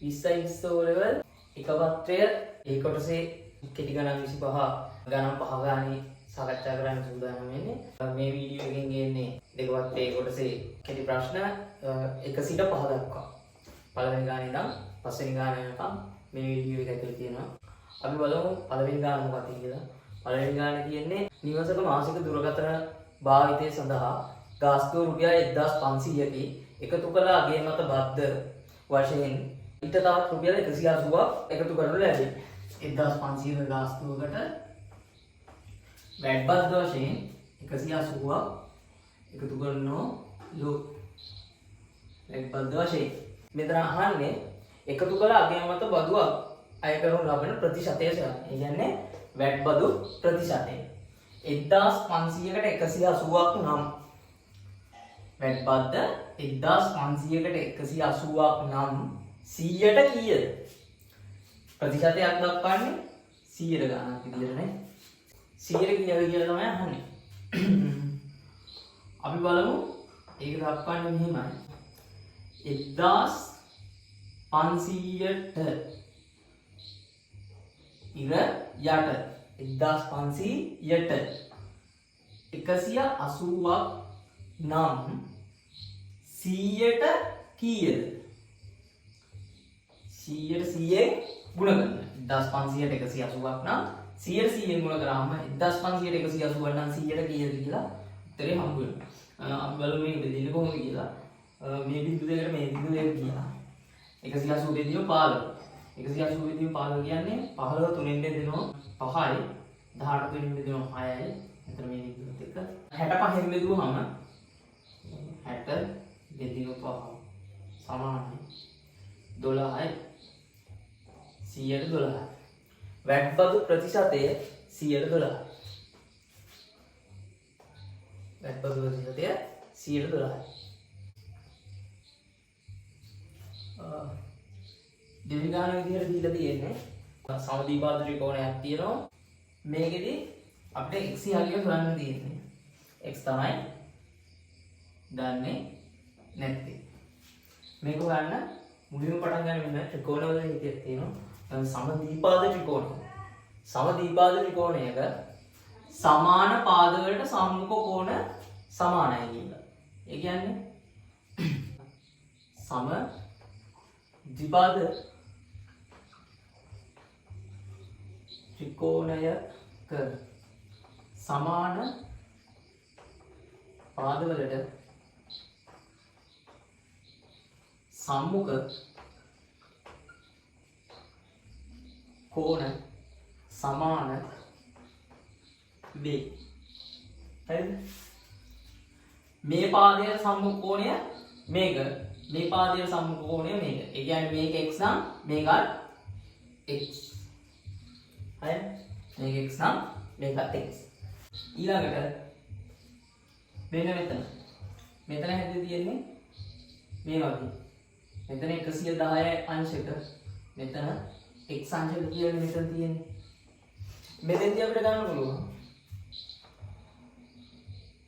20යි 20 O level එක පත්‍රය ඒ කොටසේ කෙටි ගණන් 25 ගණන් 5 ගානේ සාකච්ඡා කරන්න සූදානම් වෙන්නේ. මේ වීඩියෝ එකෙන් ගේන්නේ දෙක පත්‍රයේ කොටසේ කෙටි ප්‍රශ්න 1 සිට 5 දක්වා. පළවෙනි ගානේ ඉඳන් පස්වෙනි ගාන වෙනකම් මේ වීඩියෝ එක ඇතුලේ තියෙනවා. අපි බලමු පළවෙනි ගාන මොකක්ද කියලා. පළවෙනි ගානේ තියෙන්නේ නිවසක මාසික දුරකථන භාවිතය සඳහා ගාස්තුව රුපියල් 1500කි එකතු කළ අගය මත බද්ධ වශයෙන් ඊට තවත් රුපියල් 180ක් එකතු කරනු ලැබේ. 1500 ගාස්තුවකට වැට් බද්ධ වශයෙන් 180ක් එකතු කරනෝ වැට් බද්ධ වශයෙන්. මෙතන අහන්නේ එකතු කළ අගය මත බදුවක් අය කරනු ලබන ප්‍රතිශතය සොයන්න. ඒ කියන්නේ වැට් බදු ප්‍රතිශතය. 1500කට 180ක් නම් වැට් බද්ද 1500කට 180ක් නම් 100ට කීයද? ප්‍රතිශතයක් දක්වන්නේ 100ට ගණනක් විදියට නේ. 100ට කීයද කියලා තමයි අහන්නේ. අපි බලමු ඒක දක්වන්නේ මෙහෙමයි. 1500ට ඉර යට 1500ට 180ක් නම් 100ට කීයද? 100ට 100ෙන් ගුණ කරන්න. 1500ට 180ක් නම් 100ට 100ෙන් ගුණ කරාම 1500ට 180ක් නම් 100ට කීයද කියලා උත්තරේ හම්බ වෙනවා. අපි බලමු මේක බෙදෙන්නේ කොහොමද කියලා. මේ බිඳු දෙකට මේ බිඳු දෙක කියලා. 180 බෙදීම 15. 180 බෙදීම 15 කියන්නේ 15 තුනෙන් බෙදෙනවා 5යි 18 තුනෙන් බෙදෙනවා 6යි. එතන මේ බිඳුවත් එක්ක 65 න් බෙදුවාම 60 බෙදීම 5 සමානයි 12යි 100ට 12යි. වැට් බදු ප්‍රතිශතය 100ට 12යි. වැට් බදු ප්‍රතිශතය 100ට 12යි. දෙවි ගාන විදිහට දීලා තියෙන්නේ සමදීපාද ත්‍රිකෝණයක් තියෙනවා. මේකෙදි අපිට x යහගිය හොයන්න තියෙන්නේ. x තමයි දන්නේ නැත්තේ. මේක හොයන්න මුලින්ම පටන් ගන්න වෙන ත්‍රිකෝණවල හිතයක් තියෙනවා. සමදීපාද ත්‍රිකෝණය. සමදීපාද ත්‍රිකෝණයක සමාන පාද වලට සම්මුඛ කෝණ සමානයි කියලා. ඒ කියන්නේ සම ද්විපාද ත්‍රිකෝණයක සමාන පාදවලට සම්මුඛ කෝණ සමාන වේ. හරිද? මේ පාදයේ සම්මුඛ කෝණය මේක. මේ පාදයේ සම්මුඛ කෝණය මේක. ඒ කියන්නේ මේක x නම් මේකත් x. හරිද? මේක x නම් මේකත් x. ඊළඟට මෙන්න මෙතන හැදෙන්නේ තියෙන්නේ මේ වගේ. මෙතන 110 අංශක. මෙතන x අංශක කියලා මෙතන තියෙන්නේ. මෙතෙන්දී අපිට ගන්න පුළුවන්.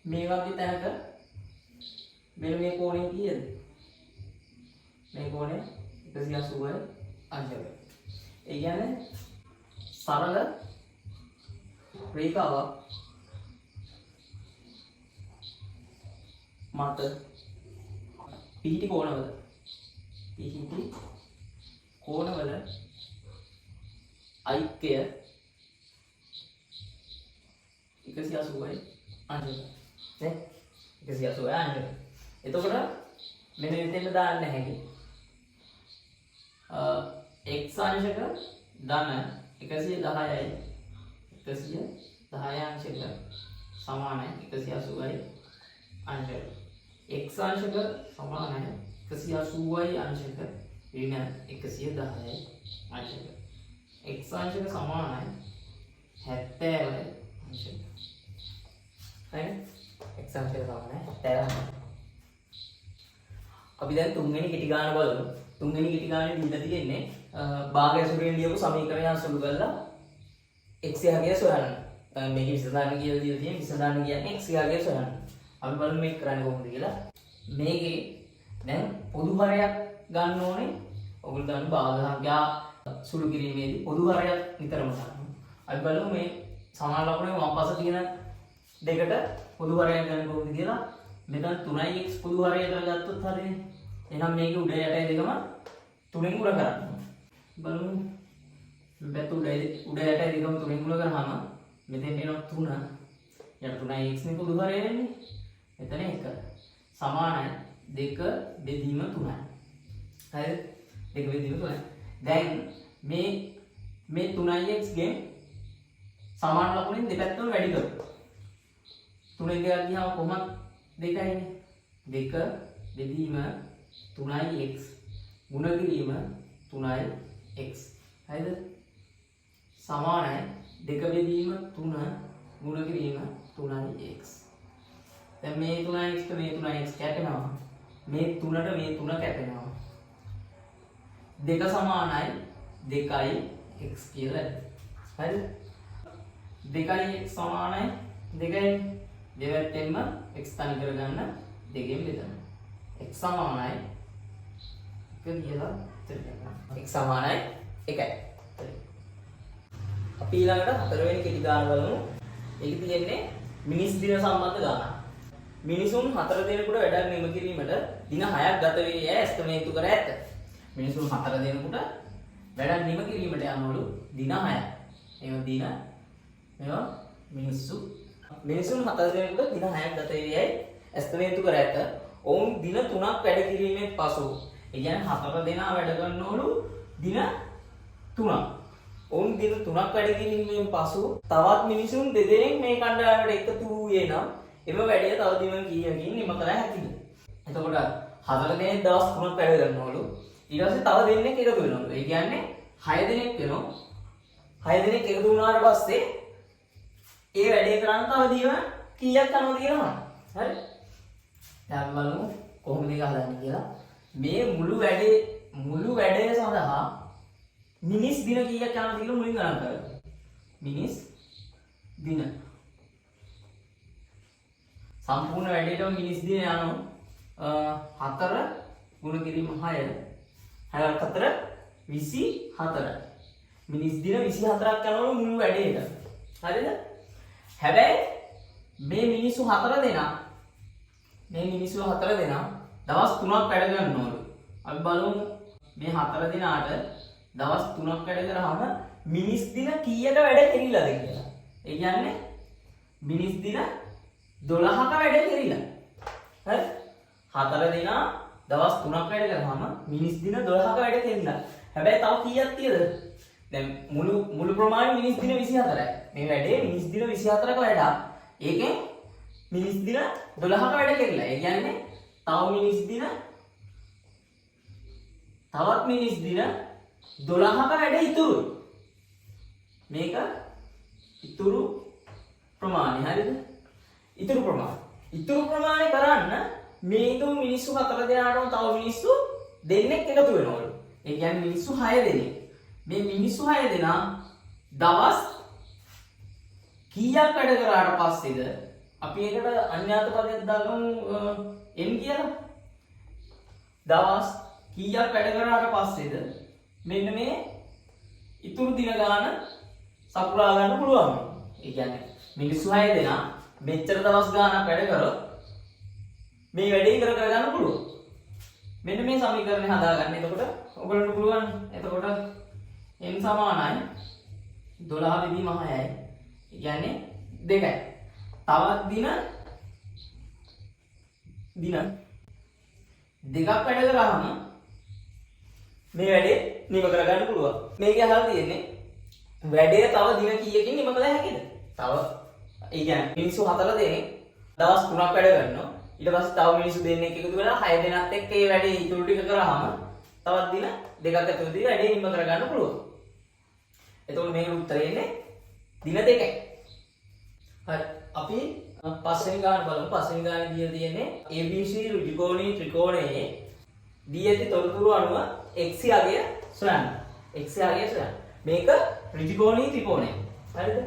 මේ වගේ තැනක මෙන්න මේ කෝණය කීයද? මේ කෝණය 180 අංශක. ඒ කියන්නේ සරල රේඛාවක් මත පිහිටි කෝණවල ඓක්‍යය 180යි අංශක. නේ? 180යි අංශක. එතකොට මෙන්න මෙතෙන්ට දාන්න හැකි. x අංශක ධන 110යි 110 අංශක සමානයි 180යි අංශක. x අංශක සමානයි 180යි අංශක ඍණ 110යි අංශක. x අංශක සමානයි 70යි අංශක. හරිද? x අංශක සමානයි 70යි. අපි දැන් තුන්වෙනි කෙටි ගාන බලමු. තුන්වෙනි කෙටි ගානේ දීලා තියෙන්නේ භාගය සුරින් ලියපු සමීකරණය අසුළු කරලා x යහගය සොයන්න. මේක විසඳන්න කියලා දීලා තියෙන්නේ විසඳන්න කියන්නේ x යහගය සොයන්න. අපි බලමු මේක කරන්නේ කොහොමද කියලා. මේකේ දැන් පොදු හරයක් ගන්න ඕනේ ඔගොල්ලෝ දාන්න භාග සංඛ්‍යා සුළු කිරීමේදී පොදු හරයක් නිතරම ගන්නවා. අපි බලමු මේ සමාන ලකුණේ වම් පස තියෙන දෙකට පොදු හරයක් ගන්න කොහොමද කියලා. මෙතන 3x පොදු හරය කරගත්තොත් හරියනේ. එහෙනම් මේකේ උඩ යටයි දෙකම 3න් ගුණ කරන්න. බලමු. මෙතන උඩ යටයි දෙකම 3න් ගුණ කරාම මෙතෙන් එනවා 3. යට 3x නේ පොදු හරය වෙන්නේ. මෙතන 1. සමානයි 2 බෙදීම 3යි. හරිද? 2 බෙදීම 3යි. දැන් මේ 3x ගෙන් සමාන ලකුණෙන් දෙපැත්තම වැඩි කරමු. 3න් දෙකක් ගියාම කොහොමද 2යිනේ. 2 බෙදීම 3x ගුණ කිරීම 3x. හරිද? සමානයි 2 බෙදීම 3 ගුණ කිරීම 3x. දැන් මේ 3x ට මේ 3x කැපෙනවා. මේ 3ට මේ 3 කැපෙනවා. 2 සමානයි 2x කියලා. හරිද? 2x සමානයි 2යි. දෙවැත්තෙන්ම x තනි කරගන්න 2කින් බෙදන්න. x සමානයි 1 කියලා තේරෙනවා. x සමානයි 1යි. අපි ඊළඟට හතරවෙනි කෙටි ගාන බලමු. ඒක තියෙන්නේ මිනිස් දින සම්බන්ධ ගාන. මිනිසුන් 4 දිනකට වැඩක් නිම කිරීමට දින 6ක් ගත වේ යැයි ඇස්තමේන්තු කර ඇත. මිනිසුන් 4 දිනකට වැඩක් නිම කිරීමට යනවලු දින 6ක්. මේවා මිනිස්සු මිනිසුන් 4 දිනකට දින 6ක් ගත වේ යැයි ඇස්තමේන්තු කර ඇත. ඔවුන් දින 3ක් වැඩ කිරීමෙන් පසු ඒ කියන්නේ 4 දෙනා වැඩ කරනවලු දින 3ක්. ඔවුන් දින 3ක් වැඩ කිරීමෙන් පසු තවත් මිනිසුන් දෙදෙනෙක් මේ කණ්ඩායමට එකතු වූයේ නම් එම වැඩේ තව දින කීයකින් නිම කළ හැකියි. එතකොට 4 දෙනෙක් දවස් 3ක් වැඩ කරනවලු. ඊට පස්සේ තව දෙන්නෙක් එකතු වෙනවලු. ඒ කියන්නේ 6 දෙනෙක් වෙනවා. 6 දෙනෙක් එකතු වුණාට පස්සේ ඒ වැඩේ කරන්න තව දින කීයක් යනවද කියලා. හරි? දැන් බලමු කොහොමද ඒක හදන්නේ කියලා. මේ මුළු වැඩේ සඳහා මිනිස් දින කීයක් යනවද කියලා මුලින් ගණන් කරගන්න. මිනිස් දින. සම්පූර්ණ වැඩේටම මිනිස් දින යනවා 4 ගුණ කිරීම 6. 6 4 24. මිනිස් දින 24ක් යනවලු මුළු වැඩේට. හරිද? හැබැයි මේ මිනිස්සු 4 දෙනා දවස් 3ක් වැඩ කරනවලු. අපි බලමු මේ 4 දිනාට දවස් 3ක් වැඩ කරාම මිනිස් දින කීයක වැඩ කෙරිලාද කියලා. ඒ කියන්නේ මිනිස් දින 12ක වැඩ කෙරිලා. හරි? 4 දිනා දවස් 3ක් වැඩ කරාම මිනිස් දින 12ක වැඩ කෙරිලා. හැබැයි තව කීයක් තියද? දැන් මුළු ප්‍රමාණය මිනිස් දින 24යි. මේ වැඩේ මිනිස් දින 24ක වැඩක්. ඒකෙන් මිනිස් දින 12ක වැඩ කෙරිලා. ඒ කියන්නේ තවත් මිනිස් දින 12ක වැඩ ඉතුරුයි. මේක ඉතුරු ප්‍රමාණය. හරිද? ඉතුරු ප්‍රමාණය කරන්න මේ දු මිනිස්සු 4 දෙනාටම තව මිනිස්සු දෙන්නෙක් එකතු වෙනවලු. ඒ කියන්නේ මිනිස්සු 6 දෙනෙක්. මේ මිනිස්සු 6 දෙනා දවස් කීයක් වැඩ කරාට පස්සේද අපි ඒකට අඤ්ඤාත පදයක් දාගමු n කියලා. දවස් කීයක් වැඩ කරාට පස්සේද මෙන්න මේ ඉතුරු දින ගාන සපුරා ගන්න පුළුවන්. ඒ කියන්නේ මිනිස්සු 6 දෙනා මෙච්චර දවස් ගානක් වැඩ කරොත් මේ වැඩේ ඉවර කරගන්න පුළුවන්. මෙන්න මේ සමීකරණය හදාගන්න. එතකොට ඔයගොල්ලන්ට පුළුවන්. එතකොට n සමානයි 12 බෙදීම 6යි. ඒ කියන්නේ 2යි. තවත් දින දෙකක් වැඩ කරාම මේ වැඩේ නිම කරගන්න පුළුවන්. මේක අහලා තියෙන්නේ වැඩේ තව දින කීයකින් නිම කළ හැකිද? තව ඒ කියන්නේ මිනිස්සු 4 දෙනෙක් දවස් 3ක් වැඩ කරනවා. ඊට පස්සේ තව මිනිස්සු දෙන්නෙක් එකතු වෙලා 6 දෙනාත් එක්ක මේ වැඩේ ඉතුරු ටික කරාම තවත් දින දෙකක් ඇතුළතදී වැඩේ නිම කරගන්න පුළුවන්. එතකොට මේකට උත්තරය එන්නේ දින 2යි. හරි. අපි පස්වෙනි ගාන බලමු. පස්වෙනි ගානේ දීලා තියෙන්නේ ABC ඍජුකෝණී ත්‍රිකෝණයේ දී ඇති තොරතුරු අනුව x අගය සොයන්න. x අගය සොයන්න. මේක ඍජුකෝණී ත්‍රිකෝණය. හරිද?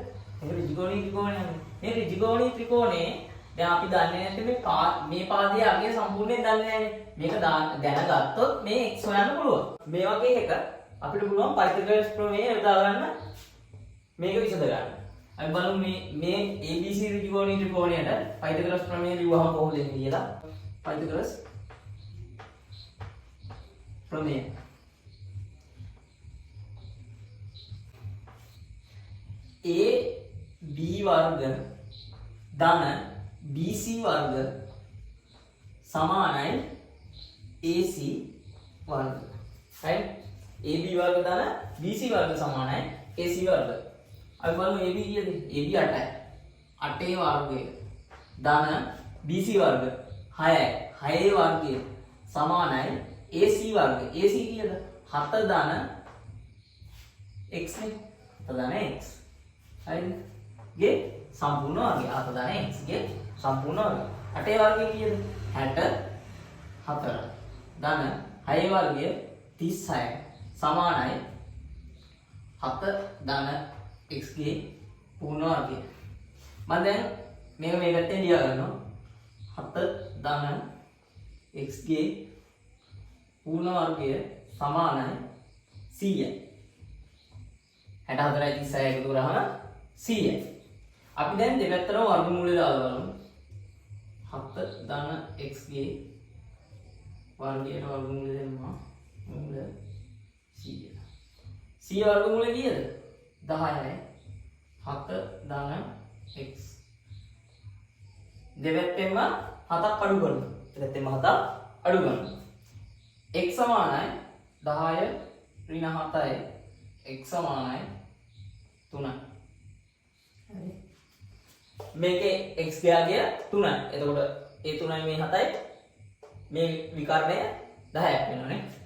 මේක ඍජුකෝණී ත්‍රිකෝණය. මේ ඍජුකෝණී ත්‍රිකෝණයේ දැන් අපි දන්නේ නැත්නම් මේ පාදයේ අගය සම්පූර්ණයෙන් දන්නේ නැහැනේ. මේක දැනගත්තොත් මේ x හොයන්න පුළුවන්. මේ වගේ එක අපිට පුළුවන් පයිතගොරස් ප්‍රමේය යොදා ගන්න මේක විසඳ ගන්න. අපි බලමු මේ ABC ත්‍රිකෝණයට පයිතගොරස් ප්‍රමේය ලියුවහම කොහොමද එන්නේ කියලා. පයිතගොරස් ප්‍රමේය AB වර්ග ධන BC වර්ග සමානයි AC වර්ග. right? AB වර්ග ධන BC වර්ග සමානයි AC වර්ග. අපි බලමු AB කීයද? AB 8යි. 8 වර්ගය ධන BC වර්ග 6යි. 6 වර්ගය සමානයි AC වර්ග. AC කීයද? 7 ධන x නේ. 7 ධන x. හරිද? ගේ සම්පූර්ණ වර්ගය 7 ධන x ගේ සම්පූර්ණ වර්ගය. 8 වර්ගය කීයද? 64. ධන 6 වර්ගය 36 සමානයි 7 ධන x ගේ පූර්ණ වර්ගය. මම දැන් මේක මේ පැත්තෙන් ලියා ගන්නවා. 7 ධන x ගේ පූර්ණ වර්ගය සමානයි 100යි. 64යි 36යි එකතු කරාම 100යි. අපි දැන් දෙපැත්තටම වර්ගමූලය දාලා බලමු. 7 ධන x ගේ වර්ගයට වර්ගමූලය දෙන්නවා. මූල 100. 100 වර්ගමූලය කීයද? 10යි. 7 ධන x. දෙපැත්තෙන්ම 7ක් අඩු කරනවා. දෙපැත්තෙන්ම 7ක් අඩු කරනවා. x සමානයි 10 ඍණ 7යි. x සමානයි 3යි. හරි. මේකේ x ගාගේ 3යි. එතකොට ඒ 3යි මේ 7යි මේ විකර්ණය 10ක් වෙනවනේ.